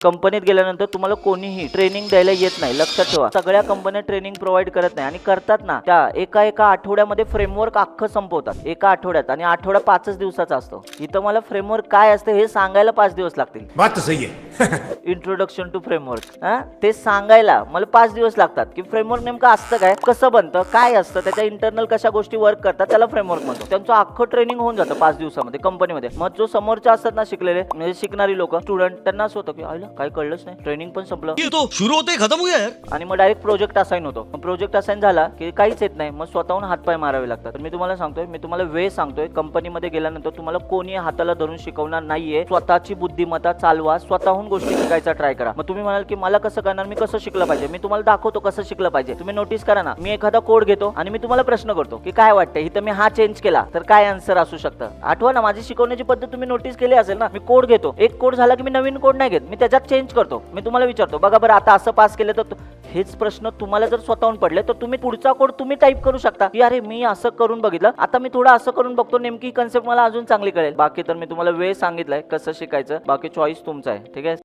कंपनीत गेल्यानंतर तुम्हाला कोणीही ट्रेनिंग द्यायला येत नाही, लक्षात ठेवा. सगळ्या कंपन्या ट्रेनिंग प्रोव्हाइड करत नाही आणि करतात ना त्या एका आठवड्यामध्ये फ्रेमवर्क अख्खं संपवतात एका आठवड्यात, आणि आठवडा 5च दिवसाचा असतो. इथं मला फ्रेमवर्क काय असते हे सांगायला 5 दिवस लागतील. बात तो सही है. इंट्रोडक्शन टू फ्रेमवर्क ते सांगायला मला 5 दिवस लागतात की फ्रेमवर्क नेमकं असतं काय, कसं बनतं, काय असतं, त्याच्या इंटरनल कशा गोष्टी वर्क करतात, त्याला फ्रेमवर्क म्हणतो. त्यांचं अख्खं ट्रेनिंग होऊन जातं 5 दिवसामध्ये कंपनीमध्ये. मग जो समोरचे असतात ना शिकलेले, म्हणजे शिकणारी लोक, स्टुडंट, त्यांना असं होतं की आईला काय कळलंच नाही, ट्रेनिंग पण संपलं, ये तो शुरू होते खत्म हुआ यार. आणि मग डायरेक्ट प्रोजेक्ट असाइन होतो. मग प्रोजेक्ट असाइन झाला की काहीच येत नाही, मग स्वतःहून हातपाय मारावे लागतात. तर मी तुम्हाला सांगतोय, मी तुम्हाला वेळ सांगतोय, कंपनीमध्ये गेल्यानंतर तुम्हाला कोणी हाताला धरून शिकवणार नाहीये. स्वतःची बुद्धिमत्ता चालवा, स्वतःहून गोष्टी शिकायचा ट्राय करा. मग तुम्ही म्हणाल की मला कसं करणार, मी कसं शिकलं पाहिजे, मी तुम्हाला दाखवतो कसं शिकलं पाहिजे. तुम्ही नोटीस करा ना, मी एखादा कोड घेतो आणि मी तुम्हाला प्रश्न करतो की काय वाटतंय, इथं मी हा चेंज केला तर काय आन्सर असू शकतं. आठवा ना, माझी शिकवण्याची पद्धत तुम्ही नोटीस केली असेल ना. मी कोड घेतो, एक कोड झाला की मी नवीन कोड नाही घेत, मी त्याच्यात चेंज करतो. मी तुम्हाला विचारतो, बघा बरं आता असं पास केलं तर हेच प्रश्न तुम्हाला जर स्वतःहून पडले तर तुम्ही पुढचा कोड तुम्ही टाईप करू शकता की अरे मी असं करून बघितलं, आता मी थोडं असं करून बघतो, नेमकी कन्सेप्ट मला अजून चांगली कळेल. बाकी तर मी तुम्हाला वेळ सांगितलाय कसं शिकायचं, बाकी चॉईस तुमचा आहे. ठीक आहे.